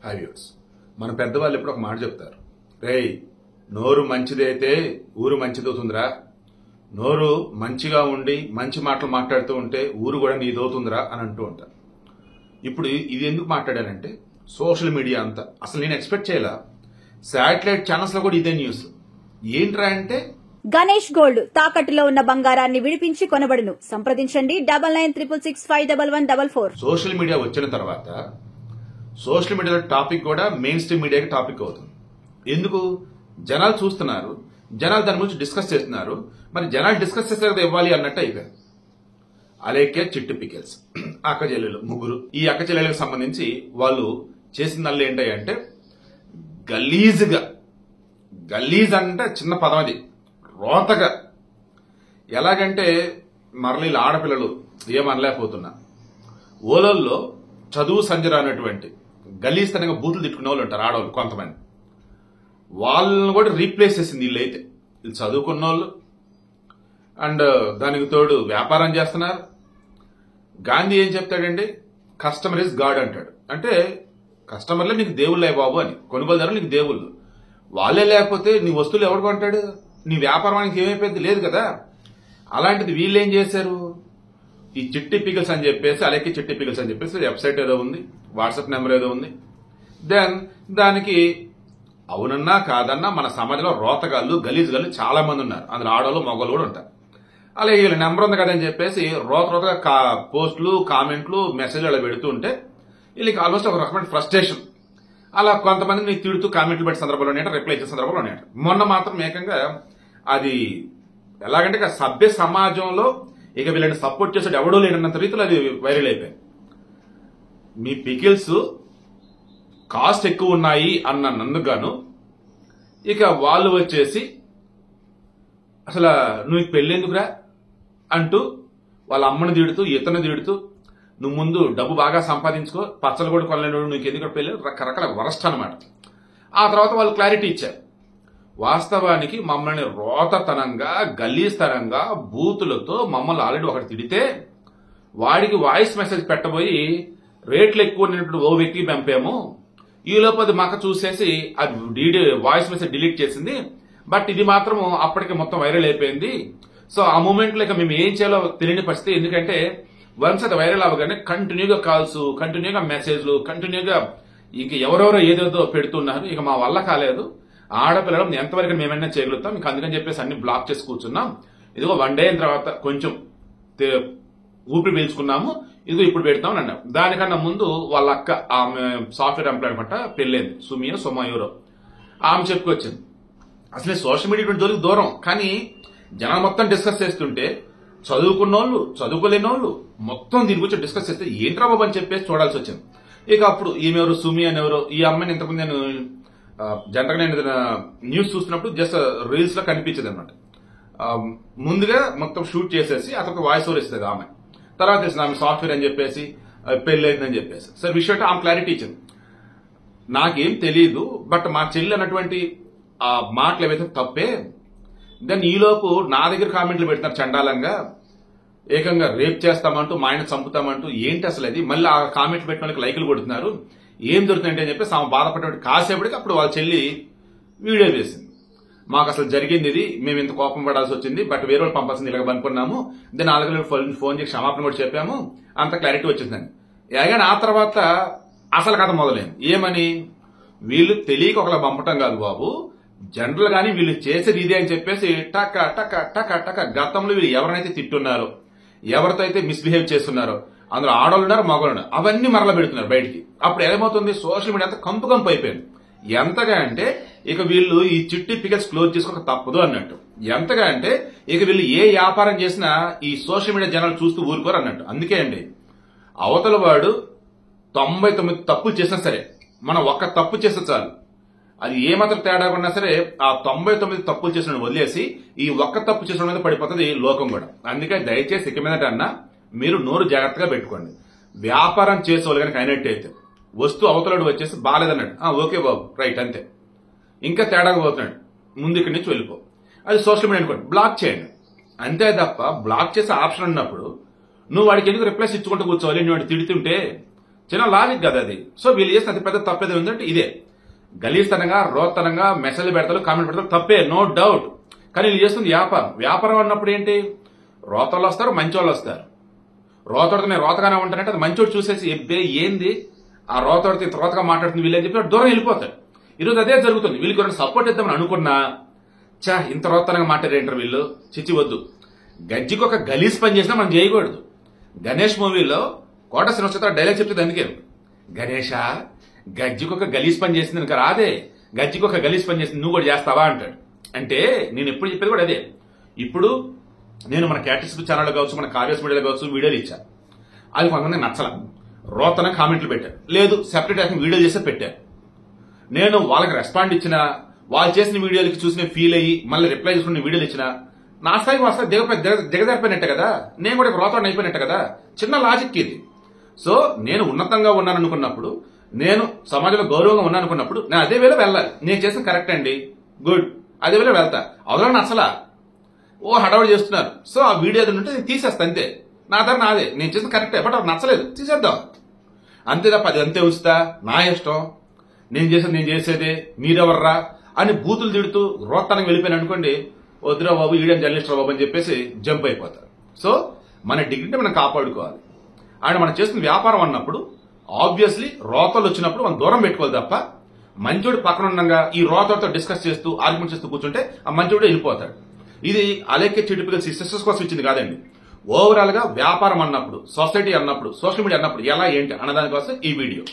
హైవ్యూర్స్ మన పెద్దవాళ్ళు ఎప్పుడు ఒక మాట చెప్తారు, రేయ్ నోరు మంచిదైతే ఊరు మంచిదవుతుందిరా, నోరు మంచిగా ఉండి మంచి మాటలు మాట్లాడుతూ ఉంటే ఊరు కూడా నీదవుతుందిరా అని అంటూ ఉంటారు. ఇప్పుడు ఇది ఎందుకు మాట్లాడానంటే సోషల్ మీడియా అంతా అసలు నేను ఎక్స్పెక్ట్ చేయలా. శాటిలైట్ ఛానల్స్ లో కూడా ఇదే న్యూస్. ఏంట్రా అంటే గణేష్ గోల్డ్ తాకట్టులో ఉన్న బంగారాన్ని విడిపించి కొనబడును. సంప్రదించండి 9966651144. సోషల్ మీడియా వచ్చిన తర్వాత సోషల్ మీడియాలో టాపిక్ కూడా మెయిన్ స్ట్రీమ్ మీడియాకి టాపిక్ అవుతుంది. ఎందుకు? జనాలు చూస్తున్నారు, జనాలు దాని గురించి డిస్కస్ చేస్తున్నారు. మరి జనాలు డిస్కస్ చేస్తే కదా ఇవ్వాలి అన్నట్టు అయిపోయారు. అలాగే చిట్టి పికెల్స్ అక్క చెల్లెలు ముగ్గురు. ఈ అక్క చెల్లెలకు సంబంధించి వాళ్ళు చేసిందల్లా ఏంటంటే గలీజ్ అంటే చిన్న పదం, అది రోతగా. ఎలాగంటే మరలి ఆడపిల్లలు ఏమనలేకపోతున్నా, ఓలల్లో చదువు సంజర అన్నటువంటి గలీస్తనంగా బూతులు తిట్టుకునే వాళ్ళు ఉంటారు ఆడవాళ్ళు కొంతమంది. వాళ్ళని కూడా రీప్లేస్ చేసింది వీళ్ళైతే. వీళ్ళు చదువుకున్న వాళ్ళు అండ్ దానికి తోడు వ్యాపారం చేస్తున్నారు. గాంధీ ఏం చెప్తాడండి, కస్టమర్ ఇస్ గాడ్ అంటాడు. అంటే కస్టమర్లే నీకు దేవుళ్ళే బాబు అని, కొనుగోలుదారులు నీకు దేవుళ్ళు. వాళ్ళే లేకపోతే నీ వస్తువులు ఎవడు కొంటాడు? నీ వ్యాపారానికి ఏమైపోయింది? లేదు కదా. అలాంటిది వీళ్ళు ఏం చేశారు, ఈ చిట్టి పికల్స్ అని చెప్పేసి, అలాగే చిట్టి పికల్స్ అని చెప్పేసి వెబ్సైట్ ఏదో ఉంది, వాట్సాప్ నెంబర్ ఏదో ఉంది. దెన్ దానికి అవునన్నా కాదన్నా మన సమాజంలో రోతగాళ్ళు గలీజుగాళ్ళు చాలా మంది ఉన్నారు. అందులో ఆడవాళ్ళు మగవాళ్ళు కూడా ఉంటారు. అలాగే వీళ్ళ నెంబర్ ఉంది కదని చెప్పేసి రోతగా పోస్టులు కామెంట్లు మెసేజ్లు అలా పెడుతూ ఉంటే వీళ్ళకి ఆల్మోస్ట్ ఒక రకమైన ఫ్రస్ట్రేషన్. అలా కొంతమందిని తిడుతూ కామెంట్లు పెట్టే సందర్భంలో ఉన్నాయట, రిప్లై ఇచ్చే సందర్భంలో ఉన్నాయట. మొన్న మాత్రం ఏకంగా అది ఎలాగంటే సభ్య సమాజంలో ఇక వీళ్ళని సపోర్ట్ చేసేది ఎవడో లేనన్నంత రీతిలో అది వైరల్ అయిపోయింది. మీ పికిల్స్ కాస్ట్ ఎక్కువ ఉన్నాయి అన్నందుకు ఇక వాళ్ళు వచ్చేసి అసలు నువ్వు పెళ్ళెందుకురా అంటూ వాళ్ళ అమ్మని తిడుతూ ఇతను తిడుతూ, నువ్వు ముందు డబ్బు బాగా సంపాదించుకో, పచ్చలు కూడా కొనలేడు, నీకు ఎందుకు పెళ్ళి, రకరకాల వరస్ట్ అనమాట. ఆ తర్వాత వాళ్ళు క్లారిటీ ఇచ్చారు. వాస్తవానికి మమ్మల్ని రోతతనంగా గలీస్తనంగా బూతులతో మమ్మల్ని ఆల్రెడీ ఒకటి తిడితే వాడికి వాయిస్ మెసేజ్ పెట్టబోయి రేట్లు ఎక్కువ ఉన్నప్పుడు ఓ వ్యక్తికి పంపాము. ఈ లోపు అది మాకు చూసేసి అది వాయిస్ మెసేజ్ డిలీట్ చేసింది. బట్ ఇది మాత్రం అప్పటికే మొత్తం వైరల్ అయిపోయింది. సో ఆ మూమెంట్ లో మేము ఏం చేయాలో తెలియని పరిస్థితి. ఎందుకంటే వన్స్ అది వైరల్ అవ్వగానే కంటిన్యూగా కాల్స్, కంటిన్యూగా మెసేజ్లు, కంటిన్యూగా ఇంక ఎవరెవరో ఏదేదో పెడుతున్నారు. ఇక మా వల్ల కాలేదు, ఆడపిల్లలు ఎంతవరకు మేమైనా చేయగలుగుతాం, ఇంక అందుకని చెప్పేసి అన్ని బ్లాక్ చేసి కూర్చున్నాం. ఇదిగో 1 day అయిన తర్వాత కొంచెం ఊపిరి పీల్చుకున్నాము, ఇదిగో ఇప్పుడు పెడతాం అని అన్నాం. దానికన్నా ముందు వాళ్ళ అక్క, ఆమె సాఫ్ట్వేర్ ఎంప్లాయ్ అనమాట, పెళ్ళైంది, సుమా ఎవరో, ఆమె చెప్పుకొచ్చింది. అసలే సోషల్ మీడియా జోలికి దూరం, కానీ జనాలు మొత్తం డిస్కస్ చేస్తుంటే చదువుకున్నోళ్ళు చదువుకోలేనోళ్ళు మొత్తం దీని గురించి డిస్కస్ చేస్తే ఏంట్రా బాబు అని చెప్పేసి చూడాల్సి వచ్చింది. ఇక అప్పుడు ఈమెవరు సుమి అని ఎవరో, ఈ అమ్మాయిని ఇంతకుముందు నేను జనరల్గా నేను న్యూస్ చూస్తున్నప్పుడు జస్ట్ రీల్స్ లో కనిపించేది అనమాట. ముందుగా మొత్తం షూట్ చేసేసి అతనికి వాయిస్ ఓవర్ ఇస్తుంది ఆమె. తర్వాత ఆమె సాఫ్ట్వేర్ అని చెప్పేసి పెళ్ళైందని చెప్పేసి సార్ విషయం ఆమె క్లారిటీ ఇచ్చింది. నాకేం తెలియదు, బట్ మా చెల్లి అన్నటువంటి ఆ మాటలు ఏవైతే తప్పే. దెన్ ఈలోపు నా దగ్గర కామెంట్లు పెడతారు చండాలంగా, ఏకంగా రేప్ చేస్తామంటూ, మా ఆయన చంపుతామంటూ. ఏంటి అసలు అది? మళ్ళీ ఆ కామెంట్లు పెట్టిన వాళ్ళకి లైకులు కొడుతున్నారు, ఏం దొరుకుతుందంటే అని చెప్పేసి ఆమె బాధపడేవాడు. కాసేపటికి అప్పుడు వాళ్ళ చెల్లి వీడియో వేసింది, మాకు అసలు జరిగింది ఇది, మేము ఇంత కోపం పడాల్సి వచ్చింది, బట్ వేరే వాళ్ళు పంపాల్సింది ఇలాగ అనుకున్నాము. దెన్ 4 గంటలకు ఫోన్ చేసి క్షమాపణ కూడా చెప్పాము, అంత క్లారిటీ వచ్చిందని. కానీ ఆ తర్వాత అసలు కథ మొదలైంది. ఏమని? వీళ్ళు తెలియక ఒకలా పంపటం కాదు బాబు, జనరల్ గానీ వీళ్ళు చేసేది ఇదే అని చెప్పేసి టక టక టక టక గతంలో వీళ్ళు ఎవరినైతే తిట్టున్నారో, ఎవరితో అయితే మిస్బిహేవ్ చేస్తున్నారో, అందులో ఆడవాళ్ళు ఉన్నారు, మగవాళ్ళు ఉన్నారు, అవన్నీ మరలా పెడుతున్నారు బయటికి. అప్పుడు ఏమవుతుంది, సోషల్ మీడియా అంతా కంపు అయిపోయింది. ఎంతగా అంటే ఇక వీళ్ళు ఈ చిట్టి పికెల్స్ క్లోజ్ చేసుకోక తప్పదు అన్నట్టు. ఎంతగా అంటే ఇక వీళ్ళు ఏ వ్యాపారం చేసినా ఈ సోషల్ మీడియా జనాలు చూస్తూ ఊరుకోరు అన్నట్టు. అందుకే అండి, అవతల వాడు 99 తప్పులు చేసినా సరే మనం ఒక్క తప్పు చేస్తే చాలు, అది ఏమాత్రం తేడా ఉన్నా సరే ఆ 99 తప్పులు చేసిన వదిలేసి ఈ ఒక్క తప్పు చేసిన మీద పడిపోతుంది లోకం కూడా. అందుకే దయచేసి ఇక మీదట అన్నా మీరు నోరు జాగ్రత్తగా పెట్టుకోండి. వ్యాపారం చేసేవాళ్ళు కనుక అయినట్టయితే వస్తువు అవతలడు వచ్చేసి బాగాలేదన్నాడు, ఓకే బాబు రైట్ అంతే, ఇంకా తేడాగా పోతున్నాడు, ముందు ఇక్కడి నుంచి వెళ్ళిపో, అది సోషల్ మీడియా అనుకోండి, బ్లాక్ చేయండి. అంతే తప్ప బ్లాక్ చేసే ఆప్షన్ ఉన్నప్పుడు నువ్వు వాడికి ఎందుకు రిప్లైస్ ఇచ్చుకుంటూ కూర్చోవాలి? నువ్వు వాడిని తిడుతుంటే చిన్న లాజిక్ కదా అది. సో వీళ్ళు చేసిన అతి పెద్ద తప్పేది ఉందంటే ఇదే. గలీస్తనంగా, రోత్తనంగా మెసేజ్లు పెడతారు, కామెంట్ పెడతారు, తప్పే, నో డౌట్. కానీ వీళ్ళు చేస్తుంది వ్యాపారం. వ్యాపారం అన్నప్పుడు ఏంటి? రోతలు వస్తారు, మంచోళ్ళు వస్తారు. రోతడితో నేను రోతగానే ఉంటానంటే అది మంచోడు చూసేసి ఎబ్బే ఏంది ఆ రోతడితో ఇంత రోతగా మాట్లాడుతుంది వీళ్ళని చెప్పి దూరం వెళ్ళిపోతాడు. ఈరోజు అదే జరుగుతుంది. వీళ్ళకి ఎవరైనా సపోర్ట్ ఇద్దామని అనుకున్నా, ఇంత రోతనంగా మాట్లాడేంటారు వీళ్ళు, చిచ్చి వద్దు. గజ్జికి ఒక గలీజ్ పని చేసినా మనం చేయకూడదు. గణేష్ మూవీలో కోట శ్రీనివాసరావు డైలాగ్ చెప్తుంది అందుకే, గణేష గజ్జికి ఒక గలీజ్ పని చేసింది ఇంకా రాదే, గజ్జికి ఒక గలీజ్ పని చేసింది నువ్వు కూడా చేస్తావా అంటాడు. అంటే నేను ఎప్పుడు చెప్పేది కూడా అదే. ఇప్పుడు నేను మన క్యాటిక్స్ ఛానల్ కావచ్చు, మన కావ్యస్ మీడియాలో కావచ్చు వీడియోలు ఇచ్చా. అది కొంతమంది నచ్చల, రోతన కామెంట్లు పెట్టారు, లేదు సెపరేట్ వీడియో చేస్తే పెట్టారు. నేను వాళ్ళకి రెస్పాండ్ ఇచ్చినా, వాళ్ళు చేసిన వీడియోలకి చూసిన ఫీల్ అయ్యి మళ్ళీ రిప్లై చేసుకున్న వీడియోలు ఇచ్చినా నా స్థాయికి వస్తే దిగజారిపోయినట్టే కదా, నేను కూడా రోతను అయిపోయినట్టే కదా. చిన్న లాజిక్ ఇది. సో నేను ఉన్నతంగా ఉన్నాను అనుకున్నప్పుడు, నేను సమాజంలో గౌరవంగా ఉన్నాను అనుకున్నప్పుడు నేను అదే వేళ వెళ్ళాలి. నేను చేసిన కరెక్ట్ అండి, గుడ్, అదే వేళ వెళ్తా. అవతల నచ్చలా, హడావుడి చేస్తున్నారు, సో ఆ వీడియో ఏదైనా ఉంటే నేను తీసేస్తా అంతే. నా దగ్గర నాదే, నేను చేసిన కరెక్టే, బట్ అది నచ్చలేదు, తీసేద్దాం అంతే తప్ప అది అంతే ఉంచుతా, నా ఇష్టం, నేను చేసేదే, మీరెవర్రా అని బూతులు తిడుతూ రోత్తానికి వెళ్ళిపోయాను అనుకోండి, వద్దురా బాబు ఈడియన్ జర్నలిస్ట్ బాబు అని చెప్పేసి జంప్ అయిపోతారు. సో మన డిగ్రీని మనం కాపాడుకోవాలి. అండ్ మనం చేస్తున్న వ్యాపారం అన్నప్పుడు ఆబ్వియస్లీ రోతలు వచ్చినప్పుడు మనం దూరం పెట్టుకోవాలి తప్ప, మంచోడు పక్కన ఉండగా ఈ రోతలతో డిస్కస్ చేస్తూ ఆర్గ్యుమెంట్ చేస్తూ కూర్చుంటే ఆ మంచోడు వెళ్ళిపోతాడు. ఇది అలేఖ్య టిపికల్ సిస్టర్స్ కోసం ఇచ్చింది కాదండి. ఓవరాల్ గా వ్యాపారం అన్నప్పుడు, సొసైటీ అన్నప్పుడు, సోషల్ మీడియా అన్నప్పుడు ఎలా ఏంటి అన్నదానికోసం ఈ వీడియో.